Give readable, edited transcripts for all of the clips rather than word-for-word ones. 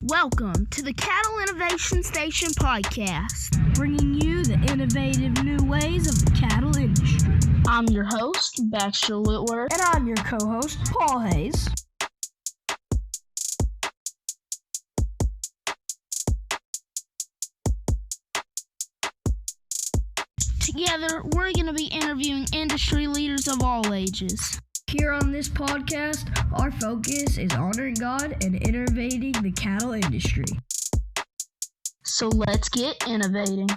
Welcome to the Cattle Innovation Station podcast, bringing you the innovative new ways of the cattle industry. I'm your host, Baxter Whitworth. And I'm your co-host, Paul Hayes. Together, we're going to be interviewing industry leaders of all ages. Here on this podcast, our focus is honoring God and innovating the cattle industry. So let's get innovating.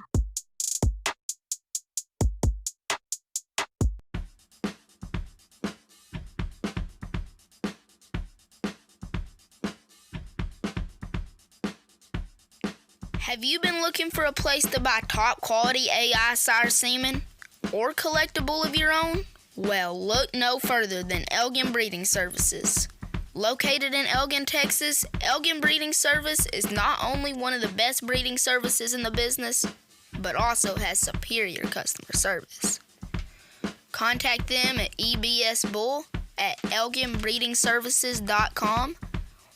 Have you been looking for a place to buy top quality AI sire semen or collect a bull of your own? Well, look no further than Elgin Breeding Services. Located in Elgin, Texas, Elgin Breeding Service is not only one of the best breeding services in the business, but also has superior customer service. Contact them at ebsbull@elginbreedingservices.com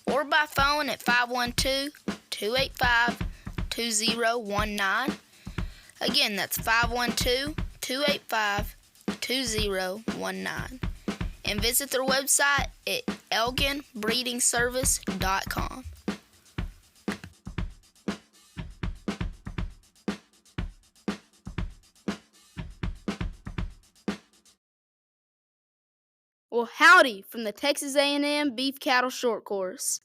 or by phone at 512-285-2019. Again, that's 512-285-2019. And visit their website at elginbreedingservice.com. Well, howdy from the Texas A&M Beef Cattle Short Course.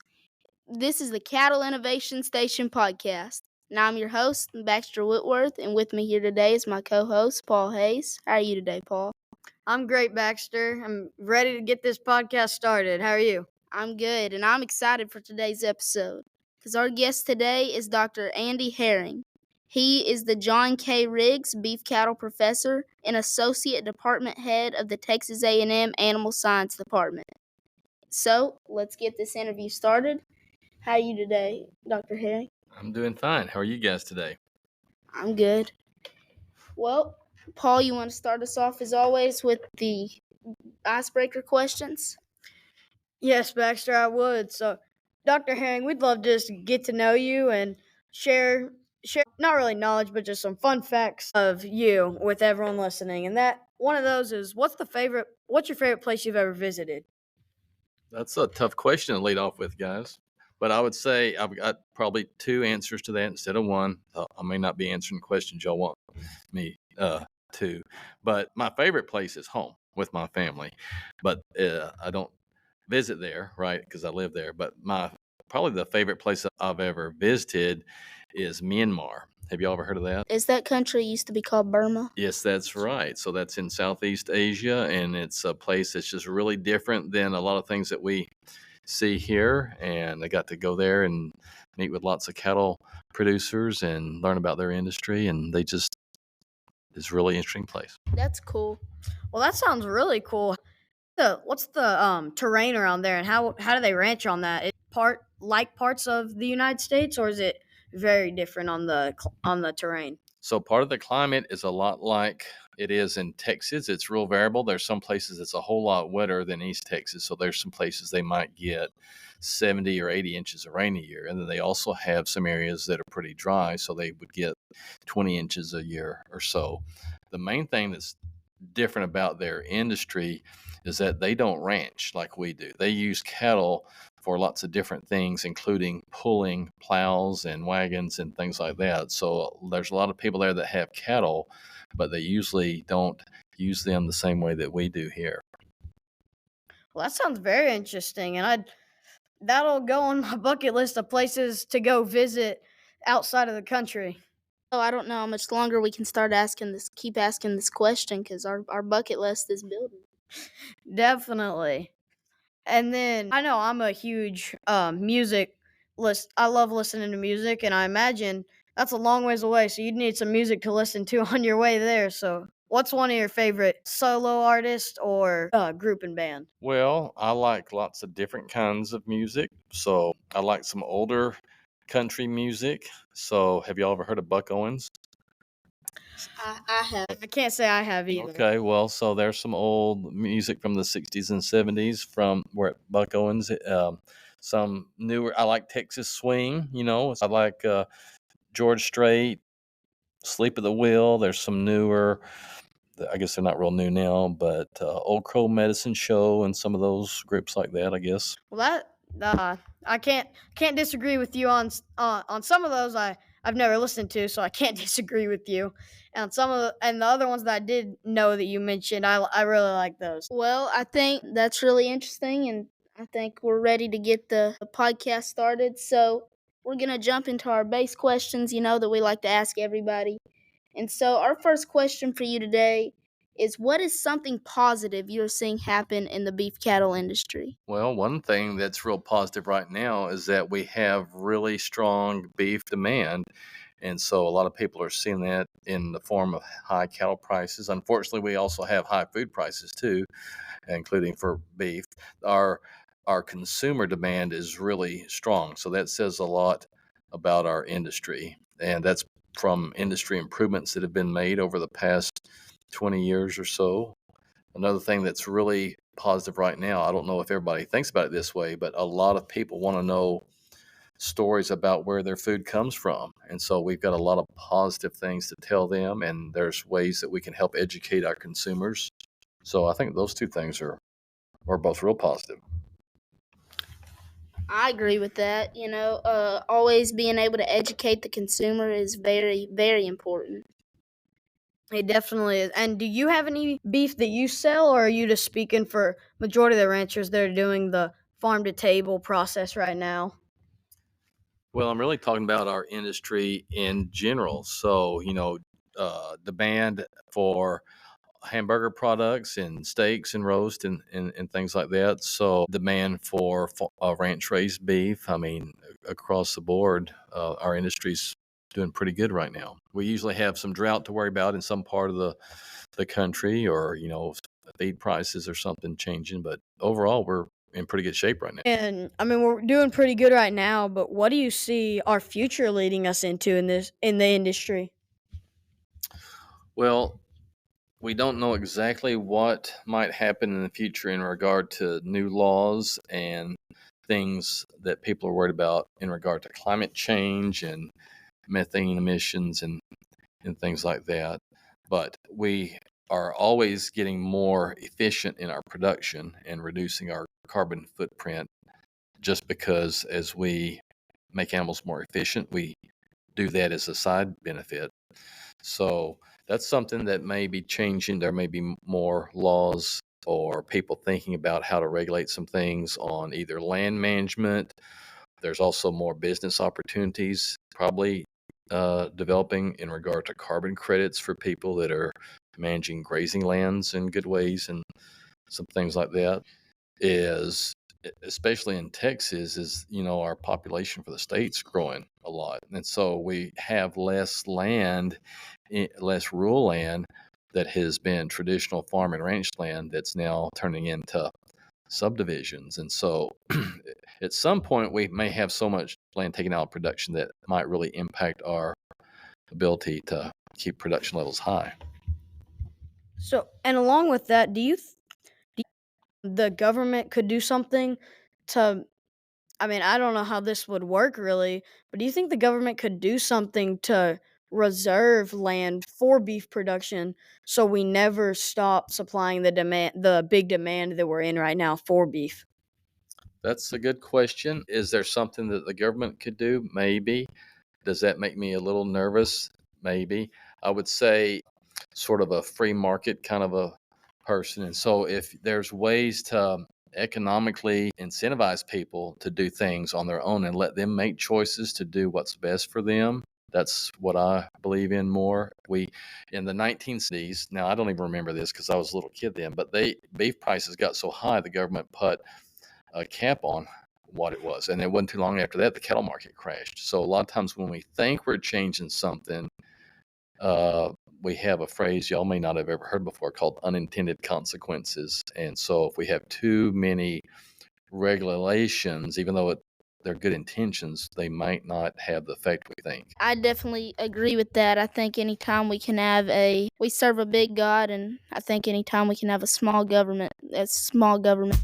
This is the Cattle Innovation Station podcast. And I'm your host, Baxter Whitworth, and with me here today is my co-host, Paul Hayes. How are you today, Paul? I'm great, Baxter. I'm ready to get this podcast started. How are you? I'm good, and I'm excited for today's episode because our guest today is Dr. Andy Herring. He is the John K. Riggs Beef Cattle Professor and Associate Department Head of the Texas A&M Animal Science Department. So, let's get this interview started. How are you today, Dr. Herring? I'm doing fine. How are you guys today? I'm good. Well, Paul, you want to start us off as always with the icebreaker questions? Yes, Baxter, I would. So, Dr. Herring, we'd love to just get to know you and share not really knowledge, but just some fun facts of you with everyone listening. And that one of those is what's your favorite place you've ever visited? That's a tough question to lead off with, guys. But I would say I've got probably two answers to that instead of one. I may not be answering questions y'all want me to. But my favorite place is home with my family. But I don't visit there, right, because I live there. But probably the favorite place I've ever visited is Myanmar. Have you ever heard of that? Is that country used to be called Burma? Yes, that's right. So that's in Southeast Asia, and it's a place that's just really different than a lot of things that we see here. And I got to go there and meet with lots of cattle producers and learn about their industry, and it's a really interesting place. That's cool. Well, that sounds really cool. What's the terrain around there, and how do they ranch on that? Is it parts of the United States, or is it very different on the terrain? So part of the climate is a lot like it is in Texas. It's real variable. There's some places it's a whole lot wetter than East Texas. So there's some places they might get 70 or 80 inches of rain a year. And then they also have some areas that are pretty dry. So they would get 20 inches a year or so. The main thing that's different about their industry is that they don't ranch like we do. They use cattle for lots of different things, including pulling plows and wagons and things like that. So there's a lot of people there that have cattle, but they usually don't use them the same way that we do here. Well, that sounds very interesting, and that'll go on my bucket list of places to go visit outside of the country. Oh, I don't know how much longer we can keep asking this question because our bucket list is building. Definitely. And then I know I'm a huge music list. I love listening to music, and I imagine that's a long ways away, so you'd need some music to listen to on your way there. So what's one of your favorite solo artists or group and band? Well, I like lots of different kinds of music. So I like some older country music. So have y'all ever heard of Buck Owens? I have. I can't say I have either. Okay, well, so there's some old music from the 60s and 70s from where Buck Owens. some newer. I like Texas Swing. I like George Strait, Sleep at the Wheel. There's some newer. I guess they're not real new now, but Old Crow Medicine Show and some of those groups like that, I guess. Well, I can't disagree with you on some of those. I've never listened to, so I can't disagree with you. And and the other ones that I did know that you mentioned, I really like those. Well, I think that's really interesting, and I think we're ready to get the podcast started. So we're going to jump into our base questions, that we like to ask everybody. And so our first question for you today is, what is something positive you're seeing happen in the beef cattle industry? Well, one thing that's real positive right now is that we have really strong beef demand. And so a lot of people are seeing that in the form of high cattle prices. Unfortunately, we also have high food prices too, including for beef. Our consumer demand is really strong. So that says a lot about our industry. And that's from industry improvements that have been made over the past 20 years or so. Another thing that's really positive right now, I don't know if everybody thinks about it this way, but a lot of people want to know stories about where their food comes from. And so we've got a lot of positive things to tell them, and there's ways that we can help educate our consumers. So I think those two things are both real positive. I agree with that. Always being able to educate the consumer is very, very important. It definitely is. And do you have any beef that you sell, or are you just speaking for majority of the ranchers that are doing the farm to table process right now? Well, I'm really talking about our industry in general. So, demand for hamburger products and steaks and roast and things like that. So, demand for ranch raised beef. I mean, across the board, our industry's doing pretty good right now. We usually have some drought to worry about in some part of the country, or, feed prices or something changing. But overall, we're in pretty good shape right now. And I mean, we're doing pretty good right now, but what do you see our future leading us into in the industry? Well, we don't know exactly what might happen in the future in regard to new laws and things that people are worried about in regard to climate change and methane emissions and things like that. But we are always getting more efficient in our production and reducing our carbon footprint, just because as we make animals more efficient, we do that as a side benefit. So that's something that may be changing. There may be more laws or people thinking about how to regulate some things on either land management. There's also more business opportunities probably developing in regard to carbon credits for people that are managing grazing lands in good ways, and some things like that. Is especially in Texas, our population for the state's growing a lot, and so we have less land, less rural land that has been traditional farm and ranch land that's now turning into subdivisions. And so at some point we may have so much land taken out of production that might really impact our ability to keep production levels high. So, and along with that, do you the government could do something to, I mean, I don't know how this would work really, but do you think the government could do something to reserve land for beef production so we never stop supplying the big demand that we're in right now for beef? That's a good question. Is there something that the government could do? Maybe. Does that make me a little nervous? Maybe. I would say sort of a free market kind of a person. And so if there's ways to economically incentivize people to do things on their own and let them make choices to do what's best for them, that's what I believe in more. We, in the 1970s, now I don't even remember this because I was a little kid then, but beef prices got so high, the government put a cap on what it was. And it wasn't too long after that, the cattle market crashed. So a lot of times when we think we're changing something, we have a phrase y'all may not have ever heard before called unintended consequences. And so if we have too many regulations, even though they're good intentions, they might not have the effect we think. I definitely agree with that. I think anytime we can have we serve a big God, and I think anytime we can have a small government, that's small government.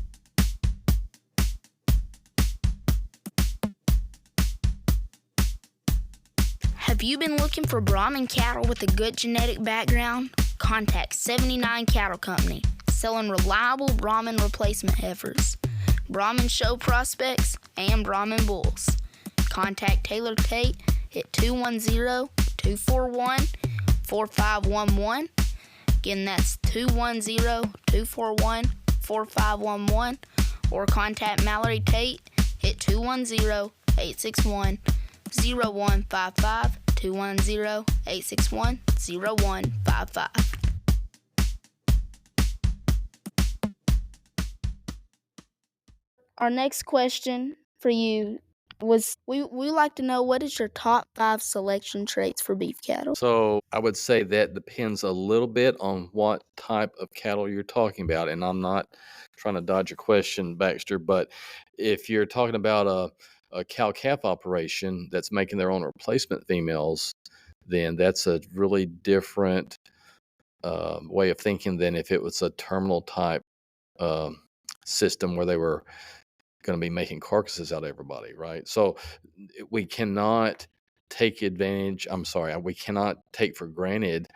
If you've been looking for Brahman cattle with a good genetic background, contact 79 Cattle Company, selling reliable Brahman replacement heifers, Brahman show prospects, and Brahman bulls. Contact Taylor Tate at 210-241-4511. Again, that's 210-241-4511. Or contact Mallory Tate at 210-861-0155, 210-861-0155. Our next question for you was we like to know, what is your top 5 selection traits for beef cattle? So I would say that depends a little bit on what type of cattle you're talking about. And I'm not trying to dodge your question, Baxter, but if you're talking about a cow-calf operation that's making their own replacement females, then that's a really different way of thinking than if it was a terminal type system where they were going to be making carcasses out of everybody, right? So we cannot take advantage. We cannot take for granted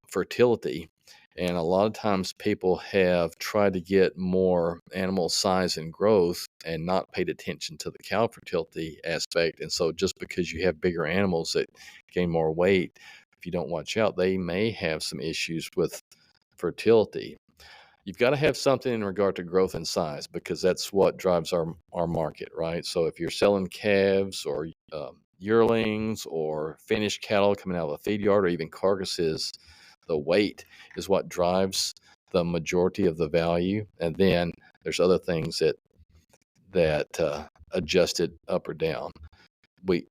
fertility. And a lot of times people have tried to get more animal size and growth and not paid attention to the cow fertility aspect. And so just because you have bigger animals that gain more weight, if you don't watch out, they may have some issues with fertility. You've got to have something in regard to growth and size, because that's what drives our market, right? So if you're selling calves or yearlings or finished cattle coming out of a feed yard or even carcasses, the weight is what drives the majority of the value. And then there's other things that adjust it up or down. We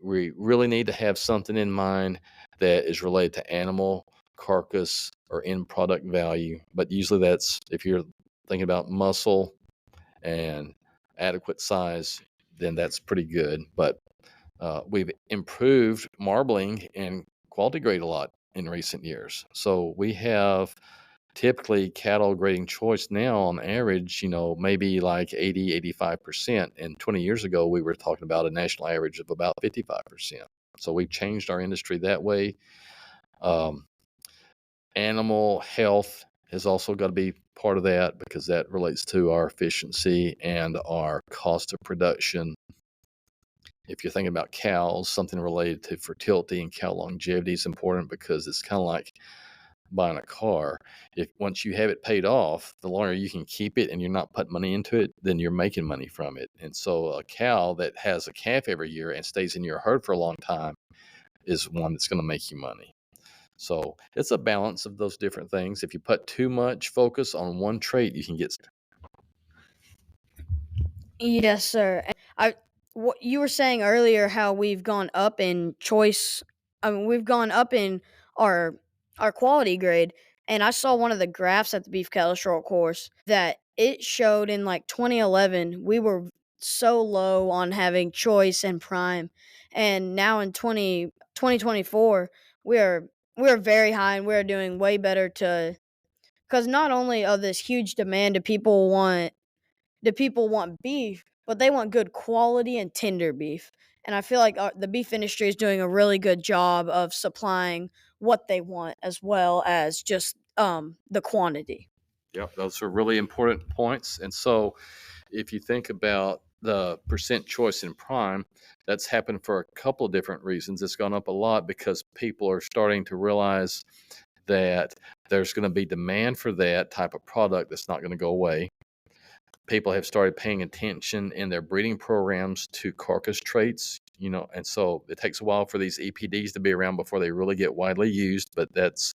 really need to have something in mind that is related to animal carcass or end product value, but usually that's, if you're thinking about muscle and adequate size, then that's pretty good. But we've improved marbling and quality grade a lot in recent years. So we have typically cattle grading choice now on average, maybe like 80-85%. And 20 years ago, we were talking about a national average of about 55%. So we've changed our industry that way. Animal health has also got to be part of that, because that relates to our efficiency and our cost of production. If you're thinking about cows, something related to fertility and cow longevity is important, because it's kind of like buying a car. If once you have it paid off, the longer you can keep it and you're not putting money into it, then you're making money from it. And so a cow that has a calf every year and stays in your herd for a long time is one that's going to make you money. So it's a balance of those different things. If you put too much focus on one trait, you can get. Yes, sir. And what you were saying earlier, how we've gone up in choice. We've gone up in our quality grade. And I saw one of the graphs at the Beef Cattle Short Course that it showed in like 2011 we were so low on having choice and prime, and now in 2024 we're very high, and we're doing way better to, because not only of this huge demand do people want beef, but they want good quality and tender beef. And I feel like the beef industry is doing a really good job of supplying what they want, as well as just the quantity. Yep, those are really important points. And so if you think about the percent choice in prime, that's happened for a couple of different reasons. It's gone up a lot because people are starting to realize that there's going to be demand for that type of product that's not going to go away. People have started paying attention in their breeding programs to carcass traits, and so it takes a while for these EPDs to be around before they really get widely used, but that's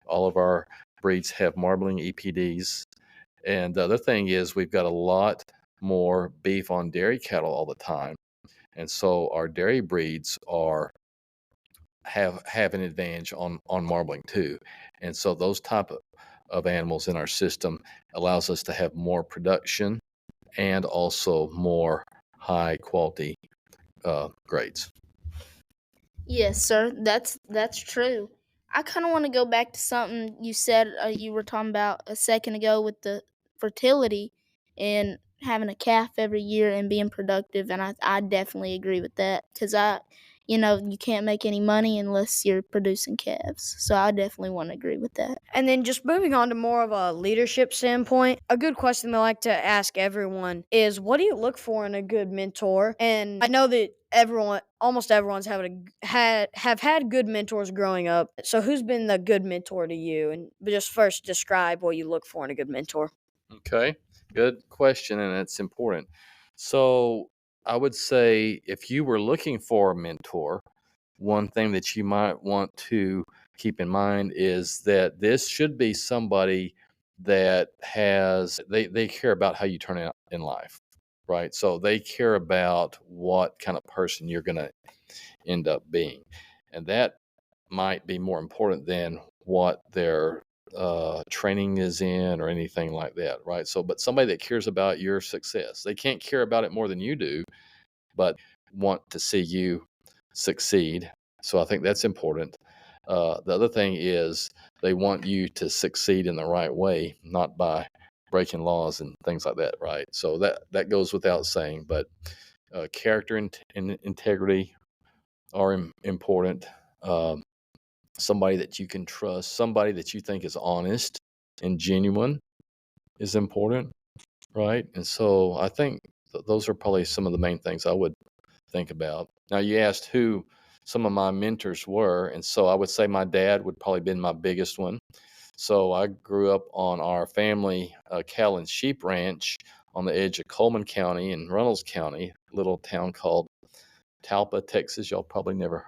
all of our breeds have marbling EPDs. And the other thing is we've got a lot more beef on dairy cattle all the time. And so our dairy breeds have an advantage on marbling too. And so those type of animals in our system allows us to have more production and also more high quality grades. Yes, sir. That's true. I kind of want to go back to something you said, you were talking about a second ago with the fertility and having a calf every year and being productive, and I definitely agree with that, because you can't make any money unless you're producing calves. So I definitely want to agree with that. And then just moving on to more of a leadership standpoint, a good question I like to ask everyone is, what do you look for in a good mentor? And I know that almost everyone's have had good mentors growing up. So who's been the good mentor to you? And just first describe what you look for in a good mentor. Okay, good question, and it's important. So I would say if you were looking for a mentor, one thing that you might want to keep in mind is that this should be somebody that they care about how you turn out in life, right? So they care about what kind of person you're going to end up being, and that might be more important than what their training is in or anything like that, right? So, but somebody that cares about your success, they can't care about it more than you do, but want to see you succeed. So, I think that's important. The other thing is they want you to succeed in the right way, not by breaking laws and things like that, right? So that goes without saying. But character and integrity are important. Um, Somebody that you can trust, somebody that you think is honest and genuine is important, right? And so I think those are probably some of the main things I would think about. Now, you asked who some of my mentors were, and so I would say my dad would probably been my biggest one. So I grew up on our family cattle and sheep ranch on the edge of Coleman County and Reynolds County, a little town called Talpa, Texas. Y'all probably never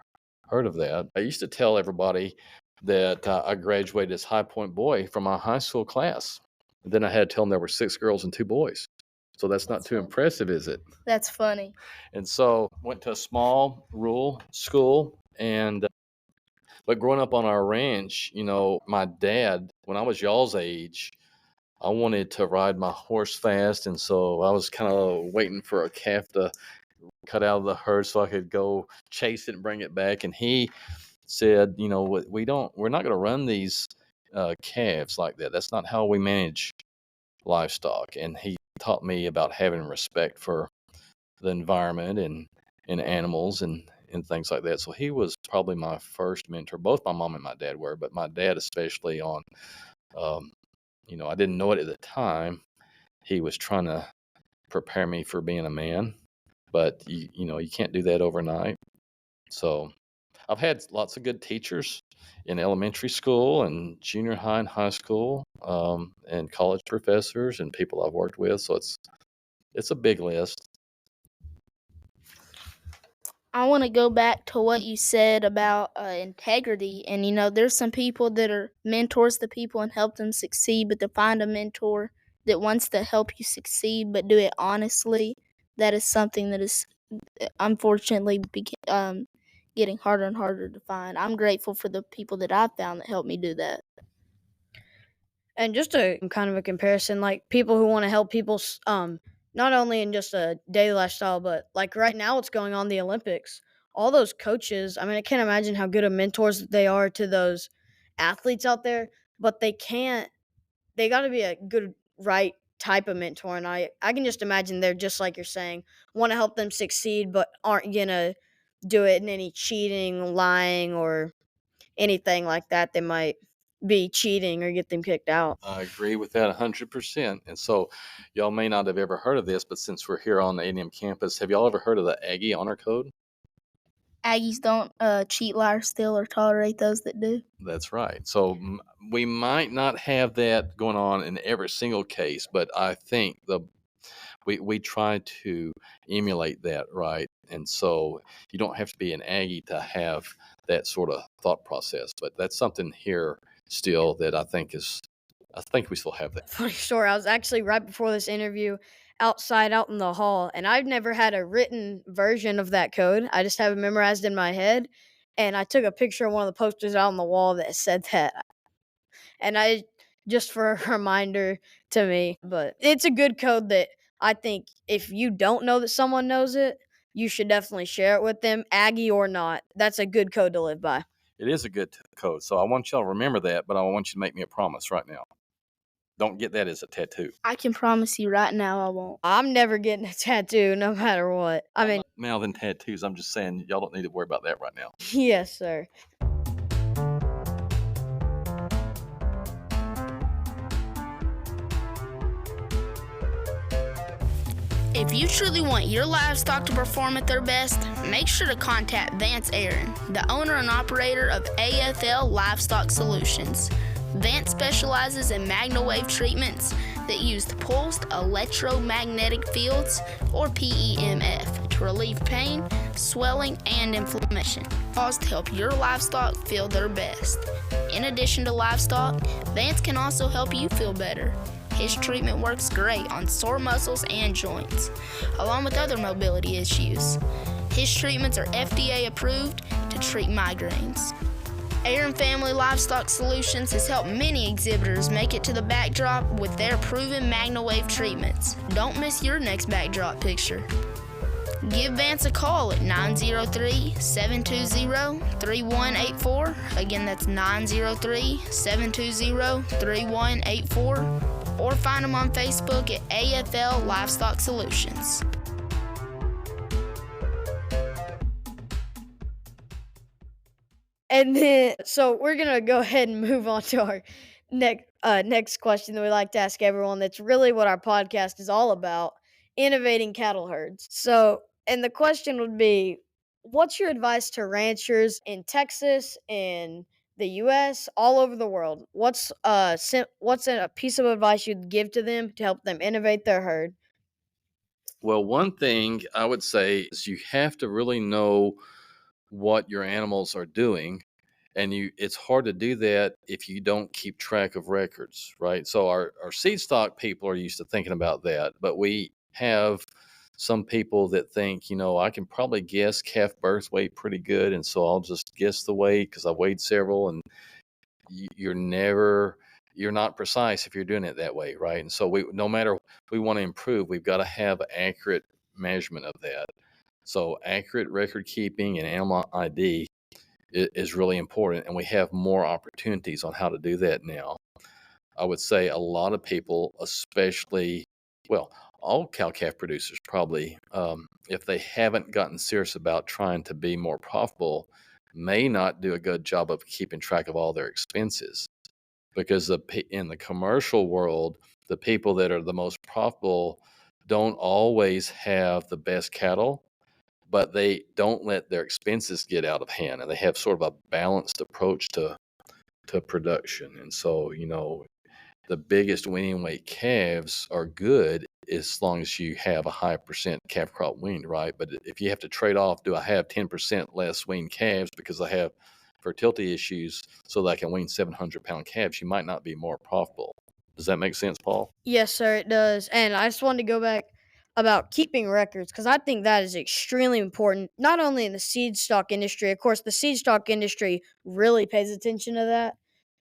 heard of that. I used to tell everybody that I graduated as High Point boy from my high school class. And then I had to tell them there were 6 girls and 2 boys. So that's not too impressive, is it? That's funny. And so went to a small rural school, and but growing up on our ranch, my dad, when I was y'all's age, I wanted to ride my horse fast, and so I was kind of waiting for a calf to cut out of the herd so I could go chase it and bring it back. And he said, we're not going to run these calves like that. That's not how we manage livestock. And he taught me about having respect for the environment and animals and things like that. So he was probably my first mentor. Both my mom and my dad were, but my dad especially on, um, I didn't know it at the time. He was trying to prepare me for being a man, but you can't do that overnight. So I've had lots of good teachers in elementary school and junior high and high school, and college professors and people I've worked with. So it's a big list. I want to go back to what you said about integrity. And, there's some people that are mentors to people and help them succeed, but to find a mentor that wants to help you succeed but do it honestly, that is something that is unfortunately getting harder and harder to find. I'm grateful for the people that I've found that help me do that. And just a kind of a comparison, like people who want to help people, not only in just a daily lifestyle, but like right now, what's going on the Olympics. All those coaches, I mean, I can't imagine how good of mentors they are to those athletes out there, but they got to be a good, right type of mentor. And I can just imagine they're just like you're saying, want to help them succeed, but aren't going to do it in any cheating, lying, or anything like that. They might be cheating or get them kicked out. I agree with that 100%. And so y'all may not have ever heard of this, but since we're here on the A&M campus, have y'all ever heard of the Aggie Honor Code? Aggies don't cheat, lie, or steal, or tolerate those that do. That's right. So we might not have that going on in every single case, but I think we try to emulate that, right? And so you don't have to be an Aggie to have that sort of thought process, but that's something here still that I think we still have that. Funny story. I was actually right before this interview outside out in the hall, and I've never had a written version of that code. I just have it memorized in my head. And I took a picture of one of the posters out on the wall that said that. And I just for a reminder to me, but it's a good code that I think if you don't know that someone knows it, you should definitely share it with them, Aggie or not. That's a good code to live by. It is a good code. So I want y'all to remember that, but I want you to make me a promise right now. Don't get that as a tattoo. I can promise you right now I won't. I'm never getting a tattoo, no matter what. I I'm mean, not mouthing tattoos. I'm just saying y'all don't need to worry about that right now. yes, sir. If you truly want your livestock to perform at their best, make sure to contact Vance Aaron, the owner and operator of AFL Livestock Solutions. Vance specializes in MagnaWave treatments that use pulsed electromagnetic fields, or PEMF, to relieve pain, swelling, and inflammation, caused to help your livestock feel their best. In addition to livestock, Vance can also help you feel better. His treatment works great on sore muscles and joints, along with other mobility issues. His treatments are FDA approved to treat migraines. Aaron Family Livestock Solutions has helped many exhibitors make it to the backdrop with their proven MagnaWave treatments. Don't miss your next backdrop picture. Give Vance a call at 903-720-3184. Again, that's 903-720-3184. Or find them on Facebook at AFL Livestock Solutions. And then, so we're gonna go ahead and move on to our next question that we like to ask everyone. That's really what our podcast is all about: innovating cattle herds. So, and the question would be, what's your advice to ranchers in Texas, in the U.S., all over the world? What's a piece of advice you'd give to them to help them innovate their herd? Well, one thing I would say is you have to really know what your animals are doing, and it's hard to do that if you don't keep track of records, right? So our seed stock people are used to thinking about that, but we have some people that think, I can probably guess calf birth weight pretty good, and so I'll just guess the weight because I weighed several, and you're not precise if you're doing it that way, right? And so no matter we want to improve, we've got to have accurate measurement of that. So accurate record keeping and animal ID is really important, and we have more opportunities on how to do that now. I would say a lot of people, especially, well, all cow-calf producers probably, if they haven't gotten serious about trying to be more profitable, may not do a good job of keeping track of all their expenses. Because in the commercial world, the people that are the most profitable don't always have the best cattle, but they don't let their expenses get out of hand, and they have sort of a balanced approach to production. And so, the biggest weaning weight calves are good as long as you have a high percent calf crop weaned, right? But if you have to trade off, do I have 10% less weaned calves because I have fertility issues so that I can wean 700-pound calves, you might not be more profitable. Does that make sense, Paul? Yes, sir, it does. And I just wanted to go back about keeping records, because I think that is extremely important, not only in the seed stock industry. Of course, the seed stock industry really pays attention to that.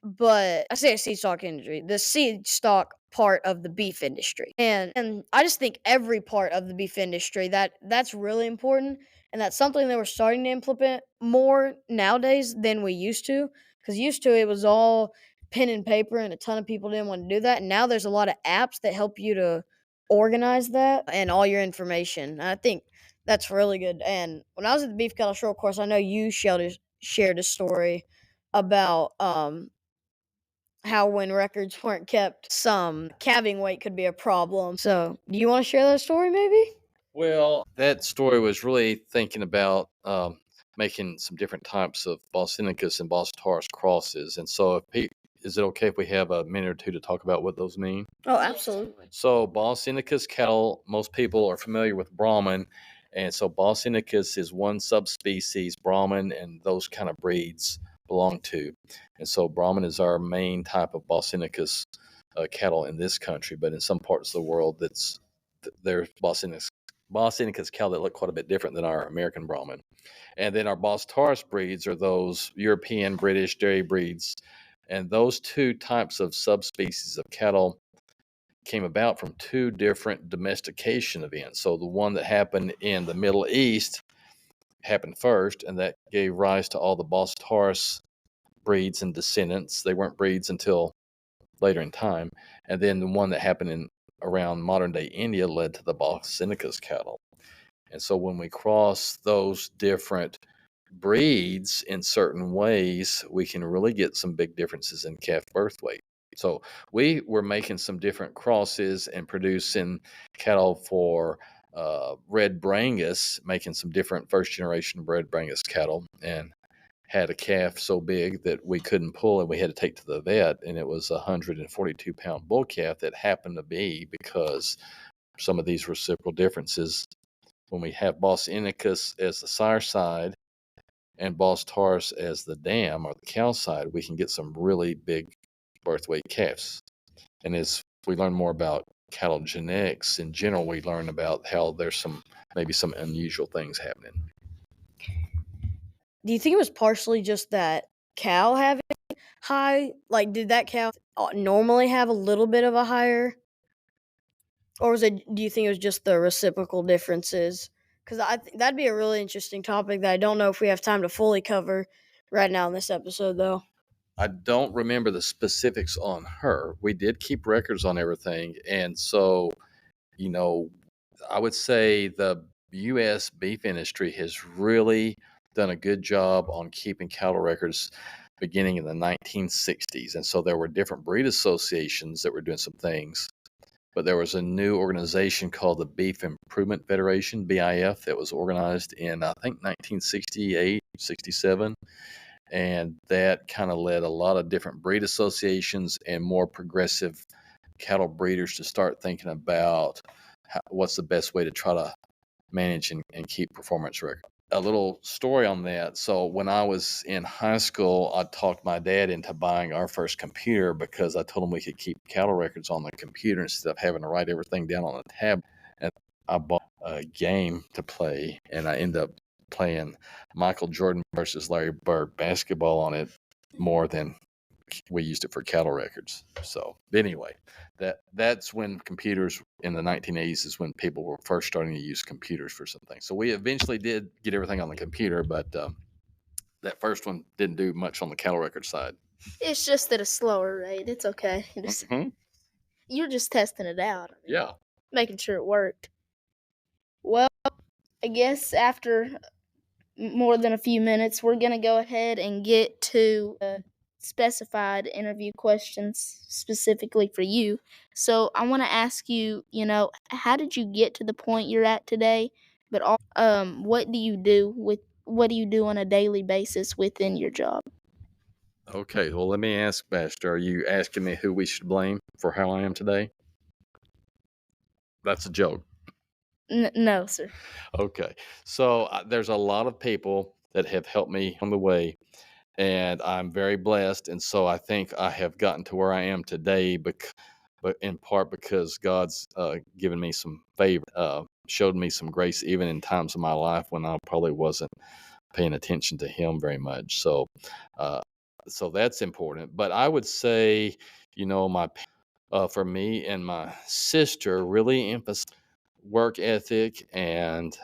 But I say seed stock industry, the seed stock part of the beef industry. And I just think every part of the beef industry, that's really important. And that's something that we're starting to implement more nowadays than we used to. Because used to it was all pen and paper, and a ton of people didn't want to do that. And now there's a lot of apps that help you to organize that and all your information. And I think that's really good. And when I was at the Beef Cattle Show, of course, I know you shared a story about how when records weren't kept, some calving weight could be a problem. So, do you want to share that story maybe? Well, that story was really thinking about making some different types of Boscinicus and Bos taurus crosses. And so, is it okay if we have a minute or two to talk about what those mean? Oh, absolutely. So, Boscinicus cattle, most people are familiar with Brahman. And so, Boscinicus is one subspecies, Brahman, and those kind of breeds belong to. And so, Brahman is our main type of Boscinicus cattle in this country, but in some parts of the world, there's Boscinicus cattle that look quite a bit different than our American Brahman. And then our Bos taurus breeds are those European, British dairy breeds. And those two types of subspecies of cattle came about from two different domestication events. So the one that happened in the Middle East happened first, and that gave rise to all the Bos taurus breeds and descendants. They weren't breeds until later in time. And then the one that happened in around modern day India led to the Bosniacus cattle. And so when we cross those different breeds in certain ways, we can really get some big differences in calf birth weight. So we were making some different crosses and producing cattle for red Brangus, making some different first generation red Brangus cattle, and had a calf so big that we couldn't pull and we had to take to the vet, and it was a 142-pound bull calf that happened to be because some of these reciprocal differences. When we have Bos indicus as the sire side and Bos taurus as the dam or the cow side, we can get some really big birth weight calves. And as we learn more about cattle genetics in general, we learn about how there's maybe some unusual things happening. Do you think it was partially just that cow having high? Like, did that cow normally have a little bit of a higher? Or was it? Do you think it was just the reciprocal differences? Because I think that'd be a really interesting topic that I don't know if we have time to fully cover right now in this episode, though. I don't remember the specifics on her. We did keep records on everything. And so, I would say the U.S. beef industry has really done a good job on keeping cattle records beginning in the 1960s. And so there were different breed associations that were doing some things. But there was a new organization called the Beef Improvement Federation, BIF, that was organized in, I think, 1968, 67. And that kind of led a lot of different breed associations and more progressive cattle breeders to start thinking about what's the best way to try to manage and keep performance records. A little story on that. So when I was in high school, I talked my dad into buying our first computer because I told him we could keep cattle records on the computer instead of having to write everything down on a tab. And I bought a game to play, and I ended up playing Michael Jordan versus Larry Bird basketball on it more than we used it for cattle records. So anyway, that's when computers in the 1980s is when people were first starting to use computers for some things. So we eventually did get everything on the computer, but that first one didn't do much on the cattle record side. It's just at a slower rate. It's okay. You're just testing it out. Yeah. Making sure it worked. Well, I guess after more than a few minutes, we're going to go ahead and get to specified interview questions specifically for you. So I want to ask you, how did you get to the point you're at today? But also, what do you do on a daily basis within your job? Okay, well, let me ask, Baxter, are you asking me who we should blame for how I am today? That's a joke. No, sir. Okay, so there's a lot of people that have helped me on the way, and I'm very blessed. And so I think I have gotten to where I am today, but in part because God's given me some favor, showed me some grace, even in times of my life when I probably wasn't paying attention to Him very much. So, so that's important. But I would say, for me and my sister really emphasized work ethic, and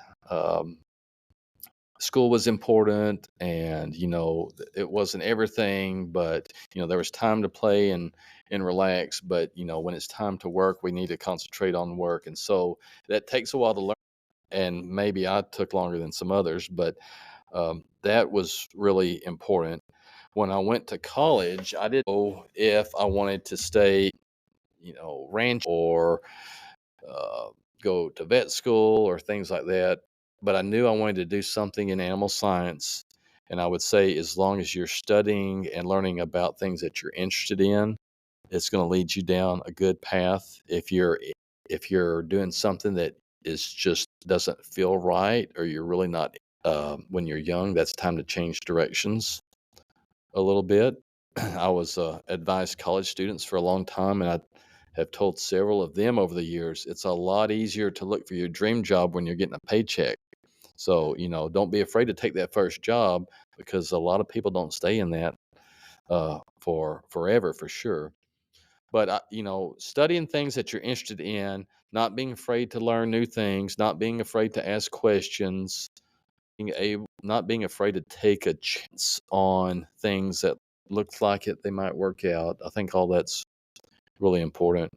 school was important, and it wasn't everything, but there was time to play and relax, but when it's time to work, we need to concentrate on work. And so that takes a while to learn, and maybe I took longer than some others, but that was really important. When I went to college, I didn't know if I wanted to stay ranch or go to vet school or things like that. But I knew I wanted to do something in animal science. And I would say, as long as you're studying and learning about things that you're interested in, it's going to lead you down a good path. If you're doing something that is just doesn't feel right, or you're really not, when you're young, that's time to change directions a little bit. I was advised college students for a long time, and I have told several of them over the years, it's a lot easier to look for your dream job when you're getting a paycheck. So, don't be afraid to take that first job, because a lot of people don't stay in that for forever, for sure. But, studying things that you're interested in, not being afraid to learn new things, not being afraid to ask questions, not being afraid to take a chance on things that look like they might work out. I think all that's really important.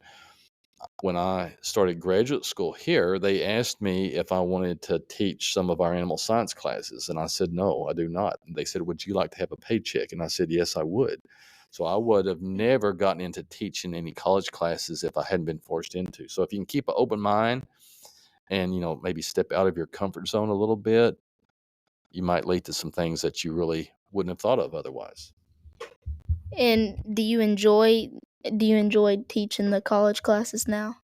When I started graduate school here, they asked me if I wanted to teach some of our animal science classes. And I said, no, I do not. And they said, would you like to have a paycheck? And I said, yes, I would. So I would have never gotten into teaching any college classes if I hadn't been forced into. So if you can keep an open mind and, maybe step out of your comfort zone a little bit, you might lead to some things that you really wouldn't have thought of otherwise. And do you enjoy teaching the college classes now?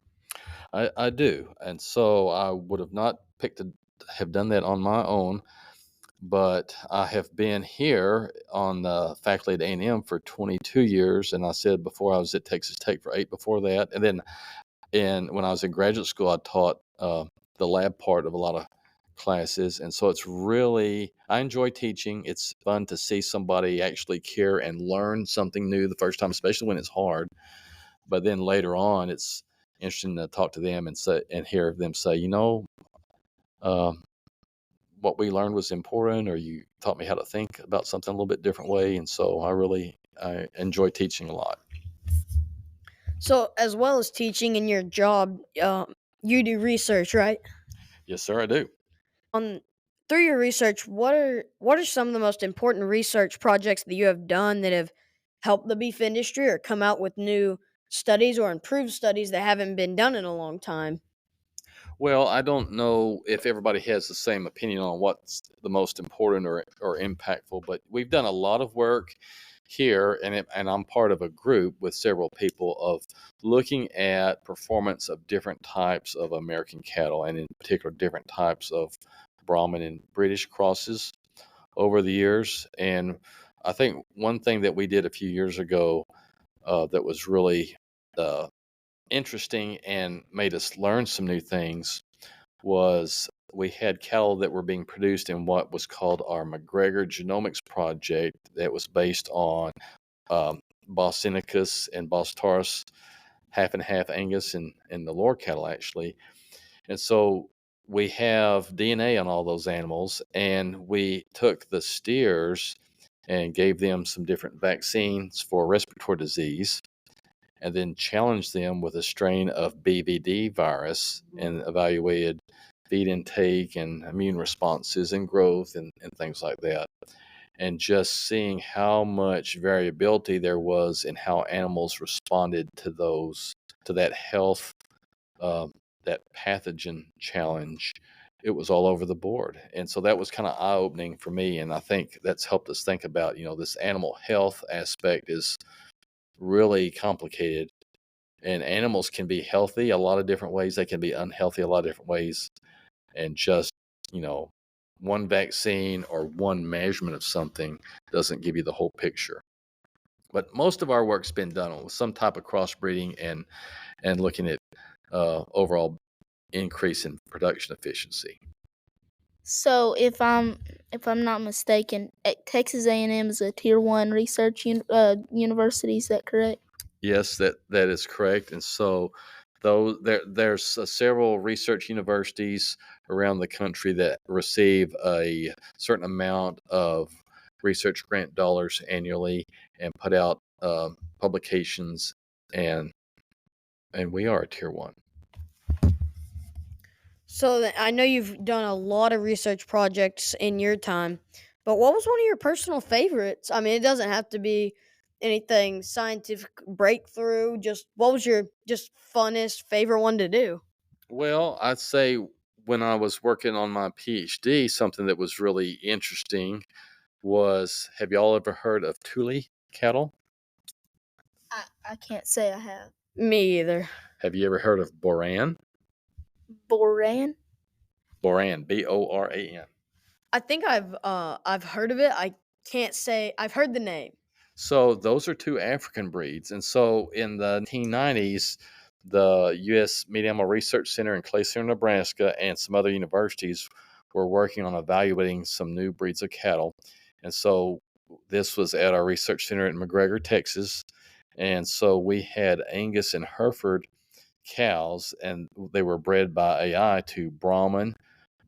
I do. And so I would have not have done that on my own, but I have been here on the faculty at A&M for 22 years. And I said before I was at Texas Tech for 8 before that. And when I was in graduate school, I taught the lab part of a lot of classes. And so I enjoy teaching. It's fun to see somebody actually care and learn something new the first time, especially when it's hard. But then later on, it's interesting to talk to them and hear them say, um, what we learned was important, or you taught me how to think about something a little bit different way. And so I enjoy teaching a lot. So, as well as teaching in your job, you do research, right? Yes, sir, I do. On Through your research, what are some of the most important research projects that you have done that have helped the beef industry or come out with new studies or improved studies that haven't been done in a long time? Well, I don't know if everybody has the same opinion on what's the most important or impactful, but we've done a lot of work here, and I'm part of a group with several people of looking at performance of different types of American cattle, and in particular, different types of Brahman and British crosses over the years. And I think one thing that we did a few years ago that was really uh, interesting and made us learn some new things was we had cattle that were being produced in what was called our McGregor Genomics Project that was based on Boston and Bos Taurus, half and half Angus and the Lore cattle, actually. And so we have DNA on all those animals, and we took the steers and gave them some different vaccines for respiratory disease, and then challenged them with a strain of BVD virus and evaluated feed intake and immune responses and growth and things like that. And just seeing how much variability there was in how animals responded to that health, uh, that pathogen challenge, it was all over the board. And so that was kind of eye opening for me. And I think that's helped us think about, this animal health aspect is really complicated, and animals can be healthy a lot of different ways. They can be unhealthy a lot of different ways. And just, you know, one vaccine or one measurement of something doesn't give you the whole picture. But most of our work's been done with some type of crossbreeding and looking at overall increase in production efficiency. So if I'm not mistaken, Texas A&M is a tier 1 research university, is that correct? Yes, that is correct. And so there's several research universities around the country that receive a certain amount of research grant dollars annually and put out publications, and we are a tier 1. So, I know you've done a lot of research projects in your time, but what was one of your personal favorites? I mean, it doesn't have to be anything scientific breakthrough. Just what was your just funnest favorite one to do? Well, I'd say when I was working on my PhD, something that was really interesting was, have y'all ever heard of Thule cattle? I can't say I have. Me either. Have you ever heard of Boran? Boran? Boran, Boran. I think I've heard of it. I can't say I've heard the name. So those are two African breeds. And so in the 1990s, the U.S. Meat Animal Research Center in Clay Center, Nebraska, and some other universities were working on evaluating some new breeds of cattle. And so this was at our research center in McGregor, Texas. And so we had Angus and Hereford cows, and they were bred by AI to Brahman,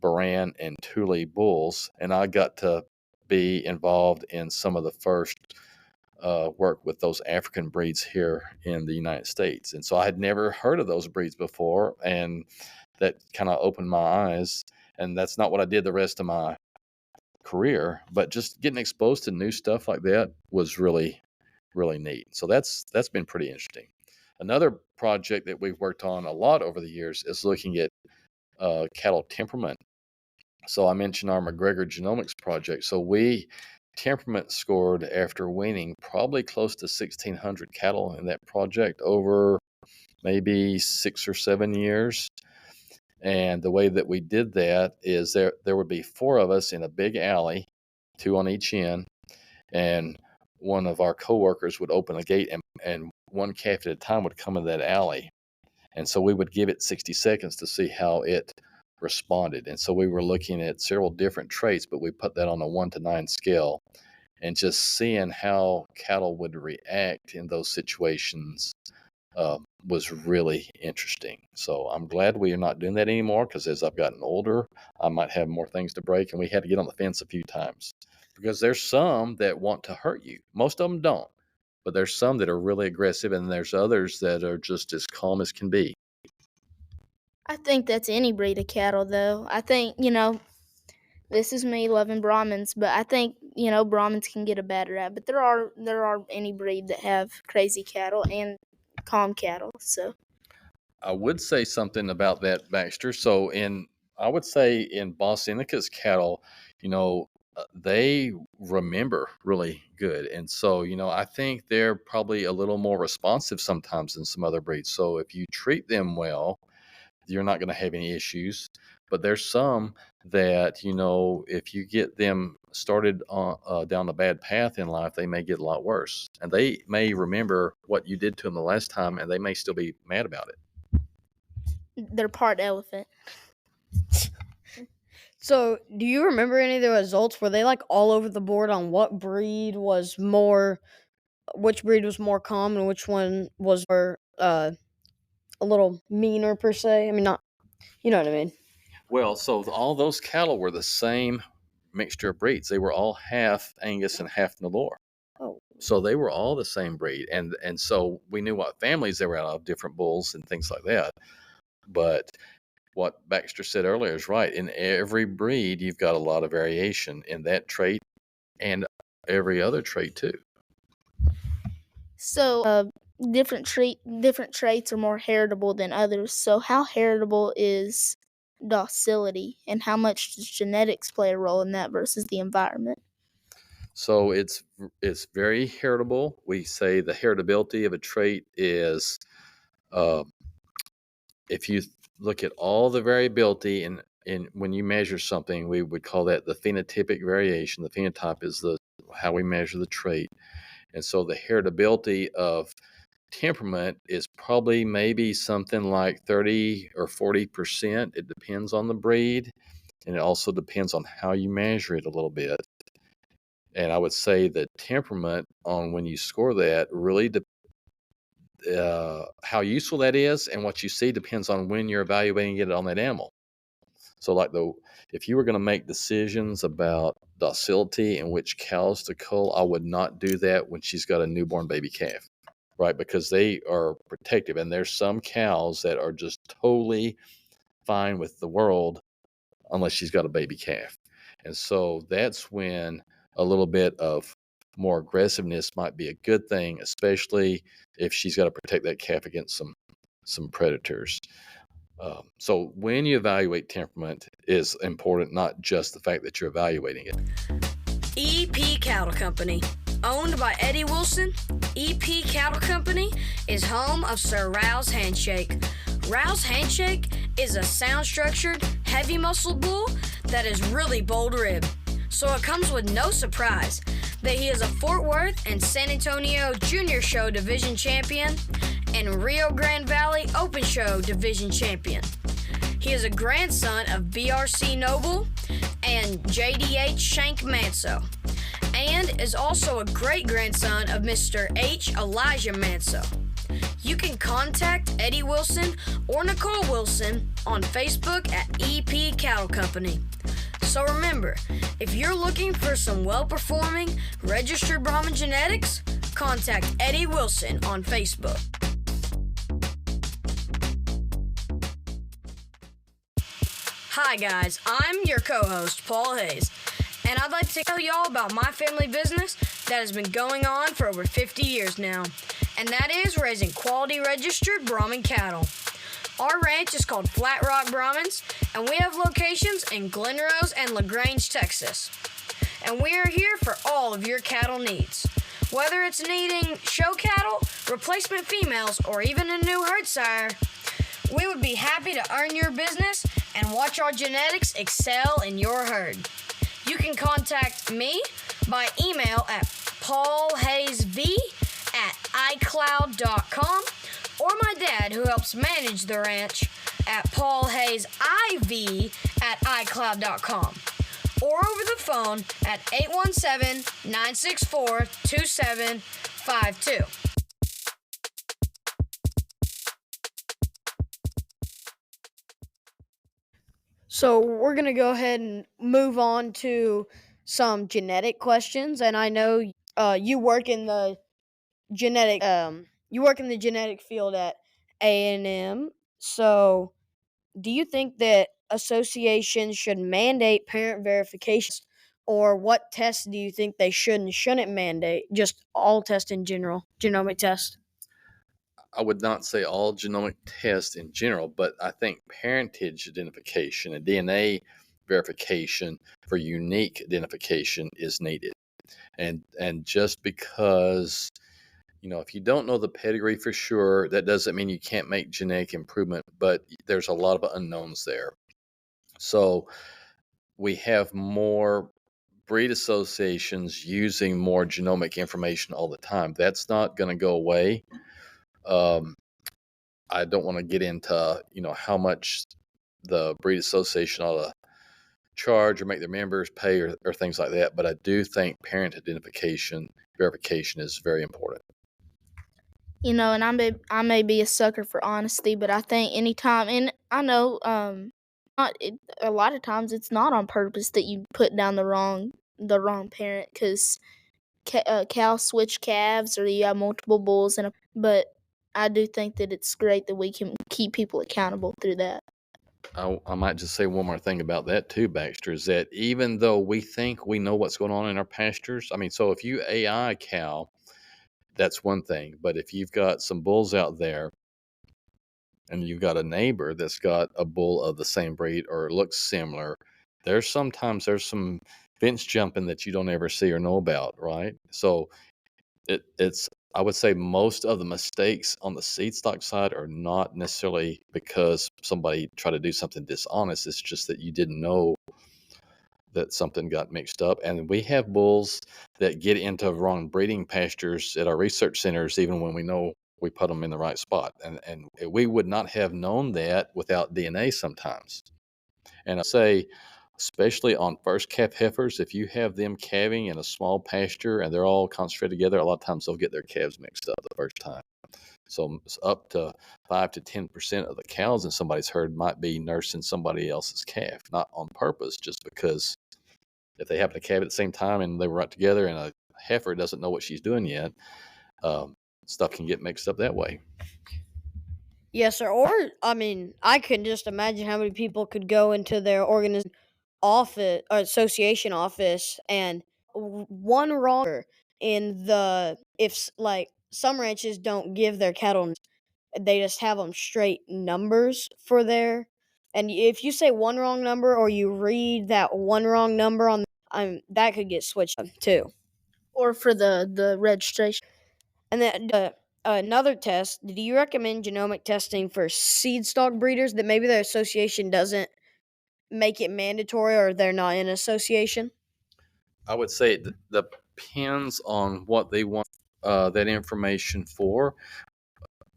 Baran, and Thule bulls. And I got to be involved in some of the first work with those African breeds here in the United States. And so I had never heard of those breeds before, and that kind of opened my eyes. And that's not what I did the rest of my career, but just getting exposed to new stuff like that was really, really neat. So that's been pretty interesting. Another project that we've worked on a lot over the years is looking at cattle temperament. So I mentioned our McGregor Genomics project. So we temperament scored after weaning probably close to 1,600 cattle in that project over maybe 6 or 7 years. And the way that we did that is there would be 4 of us in a big alley, 2 on each end, and one of our coworkers would open a gate, and one calf at a time would come in that alley. And so we would give it 60 seconds to see how it responded. And so we were looking at several different traits, but we put that on a 1 to 9 scale, and just seeing how cattle would react in those situations was really interesting. So I'm glad we are not doing that anymore, because as I've gotten older, I might have more things to break, and we had to get on the fence a few times, because there's some that want to hurt you. Most of them don't, but there's some that are really aggressive, and there's others that are just as calm as can be. I think that's any breed of cattle, though. I think, this is me loving Brahmins, but I think, Brahmins can get a bad rap. But there are any breed that have crazy cattle and calm cattle. So I would say something about that, Baxter. So I would say in Bosniaca's cattle, they remember really good. And so, I think they're probably a little more responsive sometimes than some other breeds. So if you treat them well, you're not going to have any issues. But there's some that, if you get them started down a bad path in life, they may get a lot worse. And they may remember what you did to them the last time, and they may still be mad about it. they're part elephant. So, do you remember any of the results? Were they like all over the board on which breed was more calm and which one was more a little meaner per se? I mean, not, you know what I mean? Well, so all those cattle were the same mixture of breeds. They were all half Angus and half Nelore. Oh, So they were all the same breed. And so we knew what families they were out of, different bulls and things like that. But what Baxter said earlier is right. In every breed, you've got a lot of variation in that trait and every other trait too. So, different traits are more heritable than others. So, how heritable is docility, and how much does genetics play a role in that versus the environment? So it's very heritable. We say the heritability of a trait is, if you look at all the variability in when you measure something, we would call that the phenotypic variation. The phenotype is how we measure the trait. And so the heritability of temperament is probably maybe something like 30 or 40%. It depends on the breed, and it also depends on how you measure it a little bit. And I would say that temperament, on when you score that, really how useful that is and what you see depends on when you're evaluating it on that animal. So like if you were going to make decisions about docility and which cows to cull, I would not do that when she's got a newborn baby calf, right? Because they are protective, and there's some cows that are just totally fine with the world unless she's got a baby calf. And so that's when a little bit of more aggressiveness might be a good thing, especially if she's got to protect that calf against some predators. So when you evaluate temperament is important, not just the fact that you're evaluating it. EP Cattle Company. Owned by Eddie Wilson, EP Cattle Company is home of Sir Rouse Handshake. Rouse Handshake is a sound-structured, heavy-muscle bull that is really bold-ribbed. So it comes with no surprise that he is a Fort Worth and San Antonio Junior Show Division Champion and Rio Grande Valley Open Show Division Champion. He is a grandson of BRC Noble and JDH Shank Manso, and is also a great-grandson of Mr. H. Elijah Manso. You can contact Eddie Wilson or Nicole Wilson on Facebook at EP Cattle Company. So remember, if you're looking for some well-performing, registered Brahman genetics, contact Eddie Wilson on Facebook. Hi guys, I'm your co-host, Paul Hayes, and I'd like to tell y'all about my family business that has been going on for over 50 years now, and that is raising quality registered Brahman cattle. Our ranch is called Flat Rock Brahmins, and we have locations in Glen Rose and LaGrange, Texas. And we are here for all of your cattle needs. Whether it's needing show cattle, replacement females, or even a new herd sire, we would be happy to earn your business and watch our genetics excel in your herd. You can contact me by email at paulhayesv@icloud.com or my dad, who helps manage the ranch, at paulhayesiv@icloud.com, or over the phone at 817-964-2752. So we're gonna go ahead and move on to some genetic questions, and I know you work in the genetic field at A&M. So do you think that associations should mandate parent verifications, or what tests do you think they should and shouldn't mandate? Just all tests in general, genomic tests. I would not say all genomic tests in general, but I think parentage identification and DNA verification for unique identification is needed. And just because, if you don't know the pedigree for sure, that doesn't mean you can't make genetic improvement, but there's a lot of unknowns there. So we have more breed associations using more genomic information all the time. That's not going to go away. I don't want to get into, how much the breed association ought to charge or make their members pay or things like that. But I do think parent identification verification is very important. And I may be a sucker for honesty, but I think anytime, and I know a lot of times it's not on purpose that you put down the wrong parent, because cows switch calves, or you have multiple bulls but I do think that it's great that we can keep people accountable through that. I might just say one more thing about that too, Baxter, is that even though we think we know what's going on in our pastures, so if you AI a cow, that's one thing. But if you've got some bulls out there and you've got a neighbor that's got a bull of the same breed or looks similar, there's some fence jumping that you don't ever see or know about, right? So it's I would say most of the mistakes on the seed stock side are not necessarily because somebody tried to do something dishonest. It's just that you didn't know that something got mixed up. And we have bulls that get into wrong breeding pastures at our research centers, even when we know we put them in the right spot. And we would not have known that without DNA sometimes. And I say, especially on first calf heifers, if you have them calving in a small pasture and they're all concentrated together, a lot of times they'll get their calves mixed up the first time. So it's up to 5 to 10% of the cows in somebody's herd might be nursing somebody else's calf, not on purpose, just because if they happen to calve at the same time and they were right together and a heifer doesn't know what she's doing yet, stuff can get mixed up that way. Yes, sir. Or I can just imagine how many people could go into their organization office or association office, and one wrong in some ranches don't give their cattle, they just have them straight numbers for their, and if you say one wrong number or you read that one wrong number on that could get switched up too, Or for the registration. and then another test. Do you recommend genomic testing for seed stock breeders that maybe their association doesn't make it mandatory, or they're not in association? I would say it depends on what they want that information for.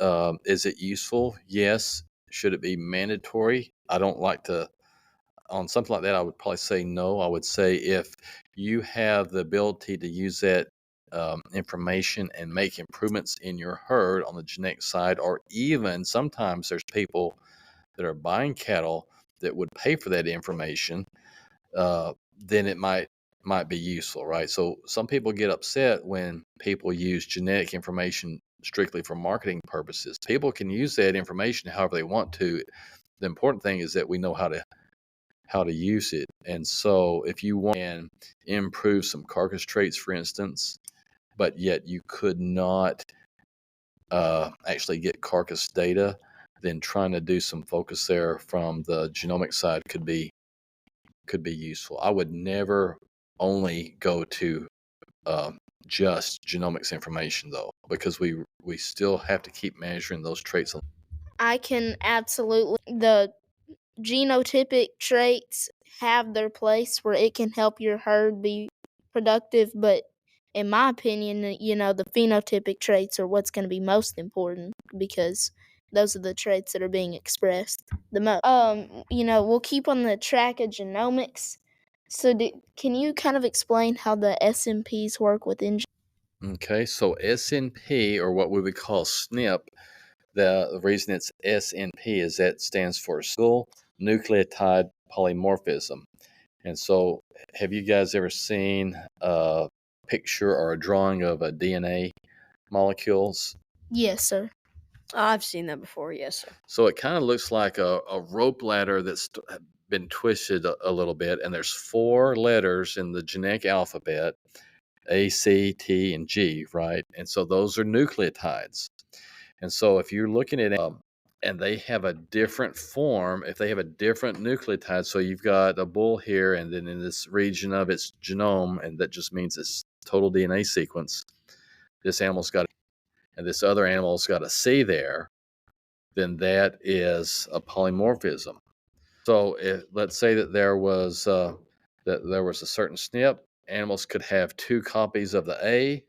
Is it useful? Yes. Should it be mandatory? I don't like to, on something like that, I would probably say no. I would say if you have the ability to use that information and make improvements in your herd on the genetic side, or even sometimes there's people that are buying cattle that would pay for that information, then it might might be useful, right? So some people get upset when people use genetic information strictly for marketing purposes. People can use that information however they want to. The important thing is that we know how to use it. And so if you want to improve some carcass traits, for instance, but yet you could not actually get carcass data, then trying to do some focus there from the genomic side could be useful. I would never only go to just genomics information though, because we still have to keep measuring those traits. I can absolutely. The genotypic traits have their place where it can help your herd be productive, but in my opinion, the phenotypic traits are what's going to be most important because those are the traits that are being expressed the most. We'll keep on the track of genomics. So, can you kind of explain how the SNPs work within? Okay, so SNP, or what we would call SNP, the reason it's SNP is that stands for single nucleotide polymorphism. And so, have you guys ever seen a picture or a drawing of a DNA molecules? Yes, sir. I've seen that before. Yes, sir. So it kind of looks like a rope ladder that's been twisted a little bit, and there's 4 letters in the genetic alphabet, A, C, T, and G, right? And so those are nucleotides. And so if you're looking at and they have a different form, if they have a different nucleotide, so you've got a bull here, and then in this region of its genome, and that just means its total DNA sequence, this animal's got, and this other animal's got a C there, then that is a polymorphism. So let's say that there was a certain SNP, animals could have 2 copies of the A,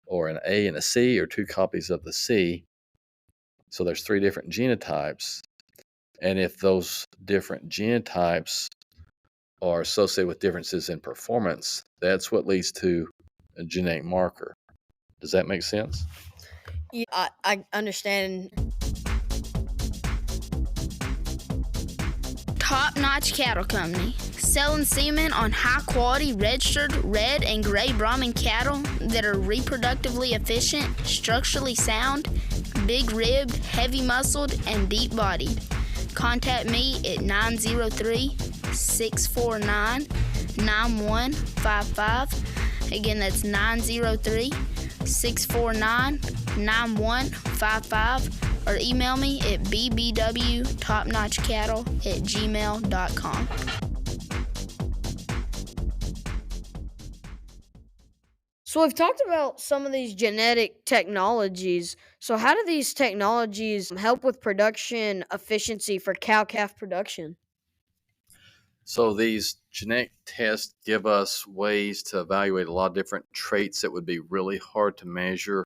or an A and a C, or 2 copies of the C. So there's 3 different genotypes. And if those different genotypes are associated with differences in performance, that's what leads to a genetic marker. Does that make sense? Yeah, I understand. Top Notch Cattle Company, selling semen on high quality registered red and gray Brahman cattle that are reproductively efficient, structurally sound, big ribbed, heavy muscled, and deep bodied. Contact me at 903-649-9155. Again, that's 903-649-9155. Or email me at bbwtopnotchcattle@gmail.com. So we've talked about some of these genetic technologies. So how do these technologies help with production efficiency for cow-calf production? So these genetic tests give us ways to evaluate a lot of different traits that would be really hard to measure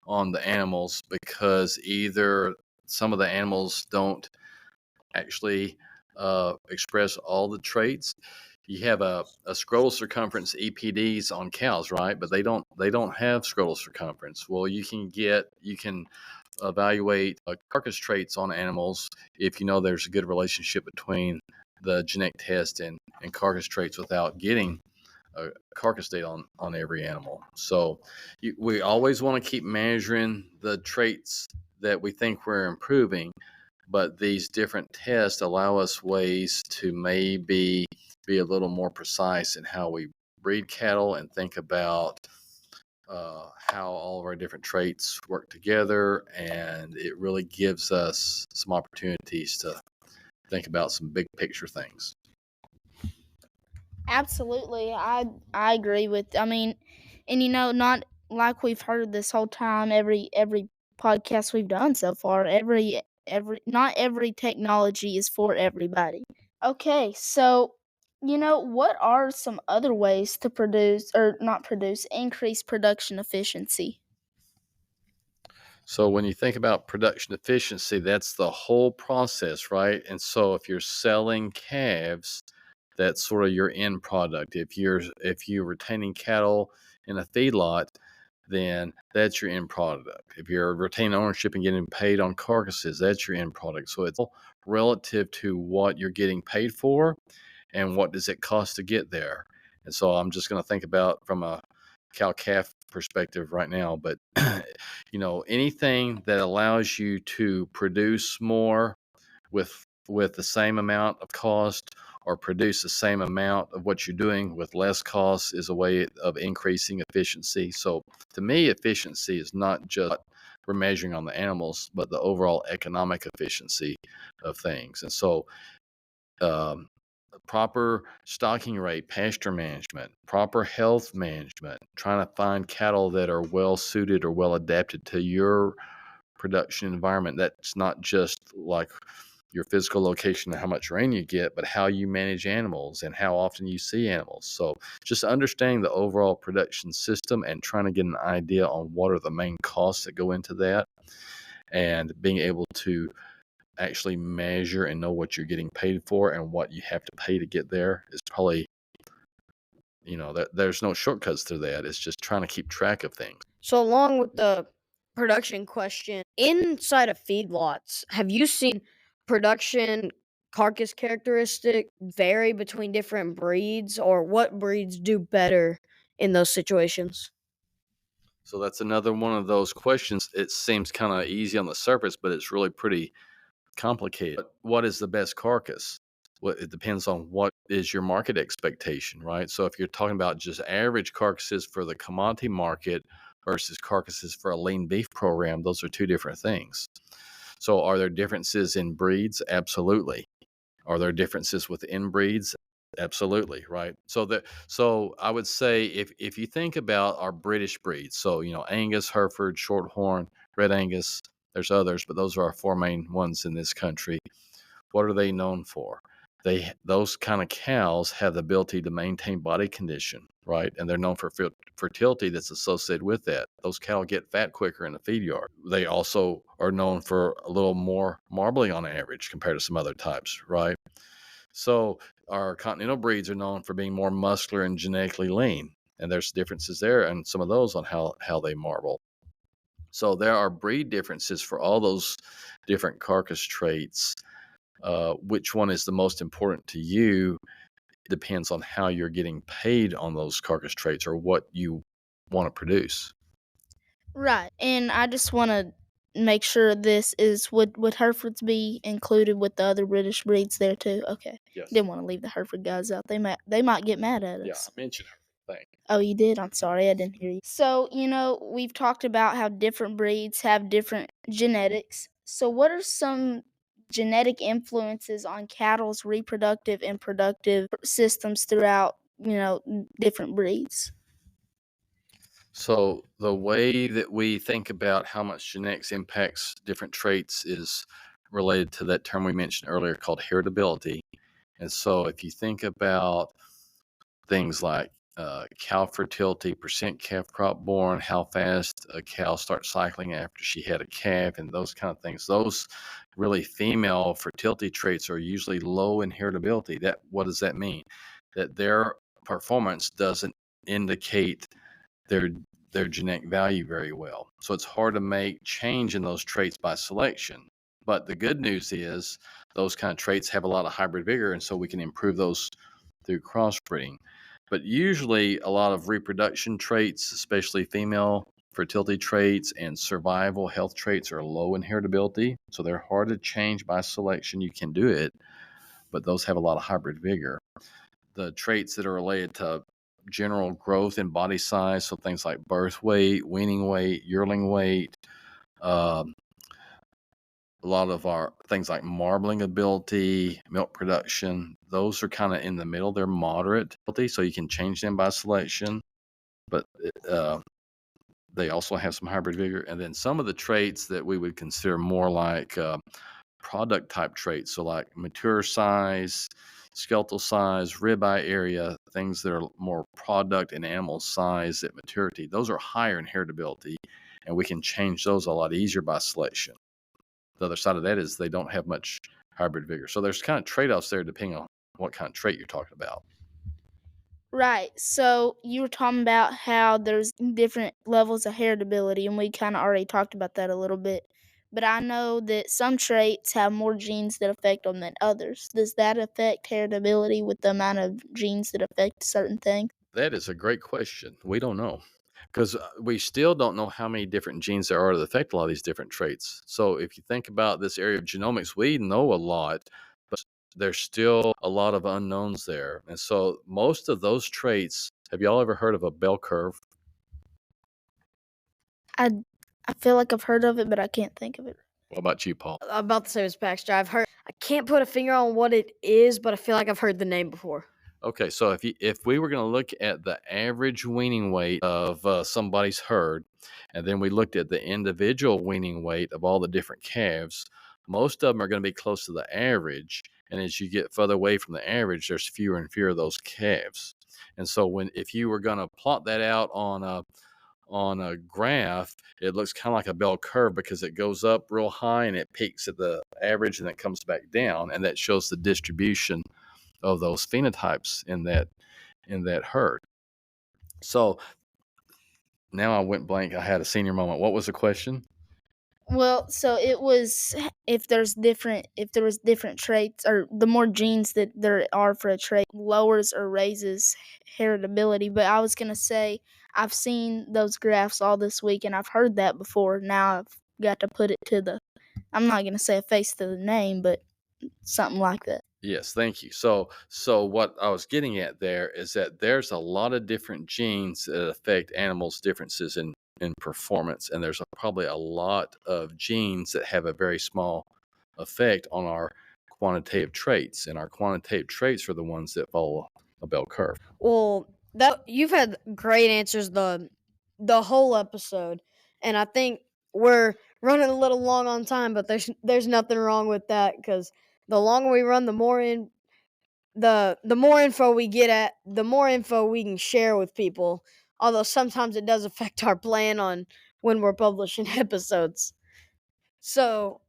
on the animals, because either some of the animals don't actually express all the traits. You have a scrotal circumference EPDs on cows, right? But they don't have scrotal circumference. Well, you can evaluate carcass traits on animals if you know there's a good relationship between the genetic test and carcass traits without getting carcass data on every animal. So we always want to keep measuring the traits that we think we're improving, but these different tests allow us ways to maybe be a little more precise in how we breed cattle and think about how all of our different traits work together, and it really gives us some opportunities to think about some big picture things. Absolutely. I agree with, and not like we've heard this whole time, every podcast we've done so far, not every technology is for everybody. Okay, so what are some other ways to increase production efficiency? So when you think about production efficiency, that's the whole process, right? And so if you're selling calves, that's sort of your end product. If you're retaining cattle in a feedlot, then that's your end product. If you're retaining ownership and getting paid on carcasses, that's your end product. So it's all relative to what you're getting paid for and what does it cost to get there. And so I'm just going to think about from a cow calf perspective right now. But, anything that allows you to produce more with the same amount of cost, or produce the same amount of what you're doing with less cost, is a way of increasing efficiency. So to me, efficiency is not just what we're measuring on the animals, but the overall economic efficiency of things. And so um, proper stocking rate, pasture management, proper health management, trying to find cattle that are well suited or well adapted to your production environment. That's not just like your physical location and how much rain you get, but how you manage animals and how often you see animals. So just understanding the overall production system and trying to get an idea on what are the main costs that go into that, and being able to actually measure and know what you're getting paid for and what you have to pay to get there is probably, there's no shortcuts to that. It's just trying to keep track of things. So, along with the production question, inside of feedlots, have you seen production carcass characteristic vary between different breeds, or what breeds do better in those situations? So that's another one of those questions. It seems kind of easy on the surface, but it's really pretty complicated. What is the best carcass? Well, it depends on what is your market expectation, right? So if you're talking about just average carcasses for the commodity market versus carcasses for a lean beef program, those are two different things. So are there differences in breeds? Absolutely. Are there differences within breeds? Absolutely, right? So I would say if you think about our British breeds, so Angus, Hereford, Shorthorn, Red Angus, there's others, but those are our four main ones in this country. What are they known for? Those kind of cows have the ability to maintain body condition, right? And they're known for fertility that's associated with that. Those cows get fat quicker in the feed yard. They also are known for a little more marbling on average compared to some other types, right? So our continental breeds are known for being more muscular and genetically lean, and there's differences there, and some of those on how they marble. So there are breed differences for all those different carcass traits. Which one is the most important to you depends on how you're getting paid on those carcass traits or what you want to produce. Right. And I just want to make sure this is would Herefords be included with the other British breeds there too? Okay. Yes. Didn't want to leave the Hereford guys out. They might get mad at us. Yeah, I mentioned everything. Oh, you did? I'm sorry, I didn't hear you. So, we've talked about how different breeds have different genetics. So, what are some genetic influences on cattle's reproductive and productive systems throughout, different breeds? So the way that we think about how much genetics impacts different traits is related to that term we mentioned earlier called heritability. And so if you think about things like cow fertility, percent calf crop born, how fast a cow starts cycling after she had a calf, and those kind of things, those really female fertility traits are usually low in heritability. What does that mean? That their performance doesn't indicate their their genetic value very well. So it's hard to make change in those traits by selection. But the good news is those kind of traits have a lot of hybrid vigor, and so we can improve those through crossbreeding. But usually a lot of reproduction traits, especially female fertility traits and survival health traits, are low in heritability. So they're hard to change by selection. You can do it, but those have a lot of hybrid vigor. The traits that are related to general growth and body size, so things like birth weight, weaning weight, yearling weight, um, a lot of our things like marbling ability, milk production, those are kind of in the middle. They're moderate, so you can change them by selection, but they also have some hybrid vigor. And then some of the traits that we would consider more like product type traits, so like mature size, skeletal size, ribeye area, things that are more product and animal size at maturity, those are higher in heritability, and we can change those a lot easier by selection. The other side of that is they don't have much hybrid vigor. So there's kind of trade-offs there depending on what kind of trait you're talking about. Right. So you were talking about how there's different levels of heritability, and we kind of already talked about that a little bit. but I know that some traits have more genes that affect them than others. Does that affect heritability with the amount of genes that affect certain things? That is a great question. We don't know because we still don't know how many different genes there are that affect a lot of these different traits. So if you think about this area of genomics, we know a lot, but there's still a lot of unknowns there. And so most of those traits, have y'all ever heard of a bell curve? I feel like I've heard of it, but I can't think of it. What about you, Paul? About the same as Baxter. I can't put a finger on what it is, but I feel like I've heard the name before. Okay, so if we were going to look at the average weaning weight of somebody's herd, and then we looked at the individual weaning weight of all the different calves, most of them are going to be close to the average. And as you get further away from the average, there's fewer and fewer of those calves. And so if you were going to plot that out on a graph, it looks kind of like a bell curve because it goes up real high and it peaks at the average and then it comes back down, and that shows the distribution of those phenotypes in that herd. So now I went blank. I had a senior moment. What was the question? Well, so it was if there was different traits, or the more genes that there are for a trait lowers or raises heritability. But I was gonna say I've seen those graphs all this week and I've heard that before. Now I've got to put it to the, I'm not gonna say a face to the name, but something like that. Yes, thank you. So what I was getting at there is that there's a lot of different genes that affect animals' differences in performance, and there's probably a lot of genes that have a very small effect on our quantitative traits, and our quantitative traits are the ones that follow a bell curve. Well, you've had great answers the whole episode, and I think we're running a little long on time, but there's nothing wrong with that because the longer we run, the more info we get at, the more info we can share with people. Although sometimes it does affect our plan on when we're publishing episodes. So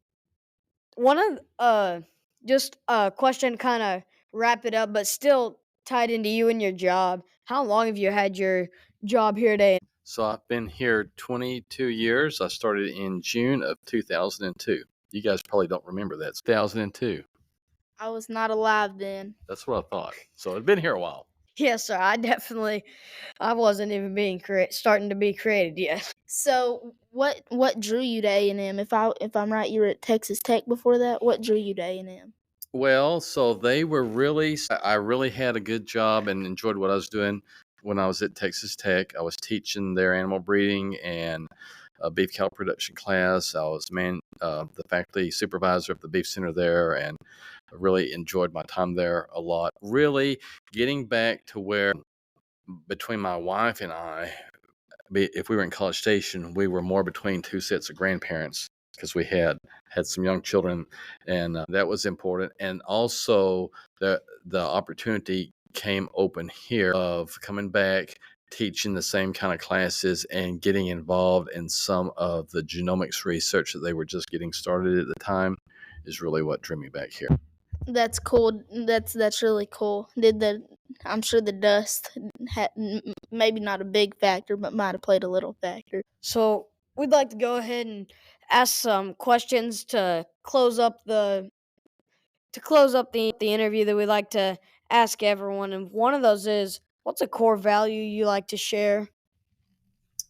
one of just a question, kind of wrap it up, but still tied into you and your job. How long have you had your job here today? So I've been here 22 years. I started in June of 2002. You guys probably don't remember that. It's 2002. I was not alive then. That's what I thought. So it'd been here a while. Yes, sir. I wasn't even starting to be created yet. So what drew you to A&M? If I'm right, you were at Texas Tech before that. What drew you to A&M? Well, so they were I really had a good job and enjoyed what I was doing when I was at Texas Tech. I was teaching their animal breeding and beef cow production class. I was the faculty supervisor of the beef center there, and I really enjoyed my time there a lot. Really getting back to where between my wife and I, if we were in College Station, we were more between two sets of grandparents because we had some young children, and that was important. And also the opportunity came open here of coming back, teaching the same kind of classes and getting involved in some of the genomics research that they were just getting started at the time is really what drew me back here. That's cool. That's really cool. I'm sure the dust had maybe not a big factor, but might have played a little factor. So we'd like to go ahead and ask some questions to close up the interview that we like to ask everyone. And one of those is, what's a core value you like to share?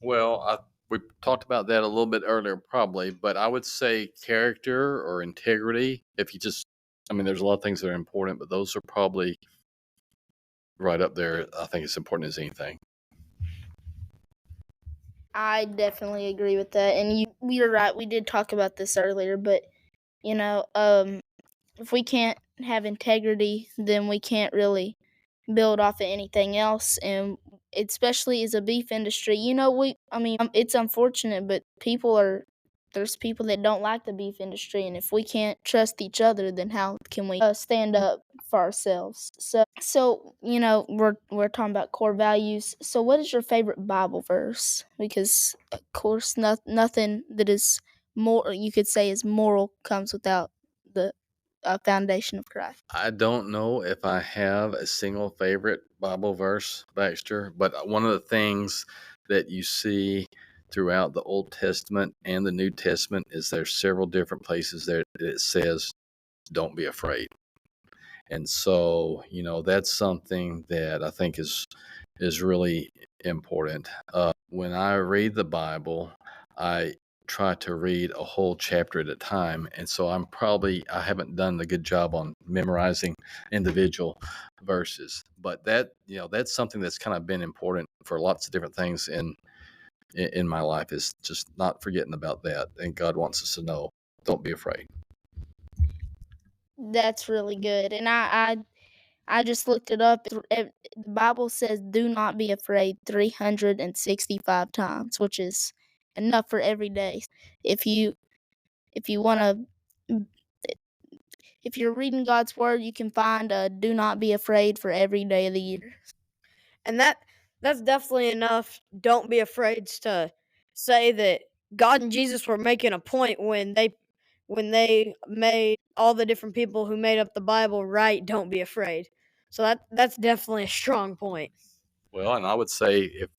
Well, we talked about that a little bit earlier, probably, but I would say character or integrity. There's a lot of things that are important, but those are probably right up there. I think it's important as anything. I definitely agree with that. And you're right. We did talk about this earlier, but if we can't have integrity, then we can't really build off of anything else. And especially as a beef industry, it's unfortunate, but there's people that don't like the beef industry, and if we can't trust each other, then how can we stand up for ourselves? So we're talking about core values. So what is your favorite Bible verse? Because of course nothing that is more, you could say, is moral comes without the foundation of Christ. I don't know if I have a single favorite Bible verse, Baxter, but one of the things that you see throughout the Old Testament and the New Testament is there's several different places that it says, don't be afraid. And so, that's something that I think is really important. When I read the Bible, I try to read a whole chapter at a time. And so I haven't done a good job on memorizing individual verses. But that's something that's kind of been important for lots of different things in my life, is just not forgetting about that. And God wants us to know, don't be afraid. That's really good. And I just looked it up. The Bible says, do not be afraid 365 times, which is enough for every day. If you want to, if you're reading God's word, you can find a do not be afraid for every day of the year. And that's definitely enough. Don't be afraid to say that God and Jesus were making a point when they made all the different people who made up the Bible write, don't be afraid. So that's definitely a strong point. Well, and I would say if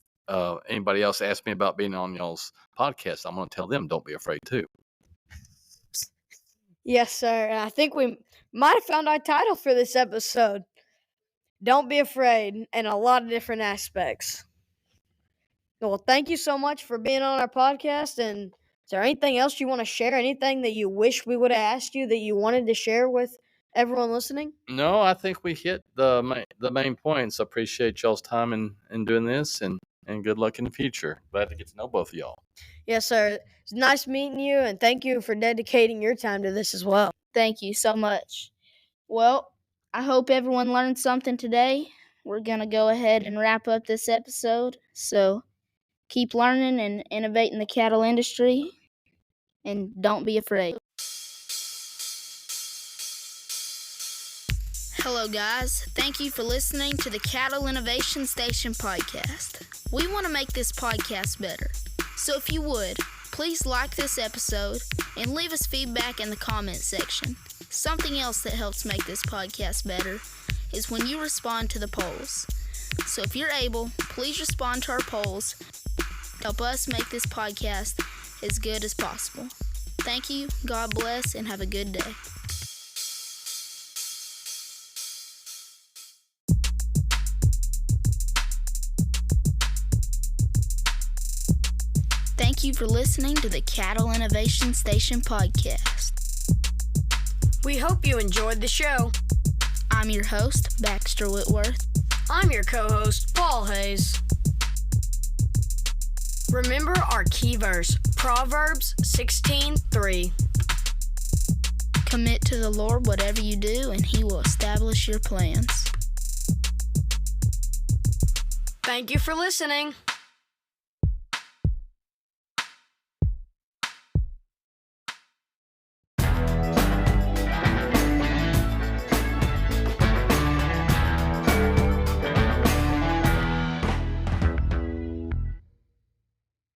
anybody else asks me about being on y'all's podcast, I'm going to tell them, don't be afraid too. Yes, sir. And I think we might have found our title for this episode. Don't be afraid, in a lot of different aspects. Well, thank you so much for being on our podcast. And is there anything else you want to share? Anything that you wish we would have asked you that you wanted to share with everyone listening? No, I think we hit the main points. I appreciate y'all's time in doing this, and good luck in the future. Glad to get to know both of y'all. Yes, sir. It's nice meeting you, and thank you for dedicating your time to this as well. Thank you so much. Well, I hope everyone learned something today. We're going to go ahead and wrap up this episode. So keep learning and innovating the cattle industry, and don't be afraid. Hello, guys. Thank you for listening to the Cattle Innovation Station podcast. We want to make this podcast better. So if you would, please like this episode and leave us feedback in the comment section. Something else that helps make this podcast better is when you respond to the polls. So if you're able, please respond to our polls. Help us make this podcast as good as possible. Thank you, God bless, and have a good day. Thank you for listening to the Cattle Innovation Station podcast. We hope you enjoyed the show. I'm your host, Baxter Whitworth. I'm your co-host, Paul Hayes. Remember our key verse, Proverbs 16:3. Commit to the Lord whatever you do, and He will establish your plans. Thank you for listening.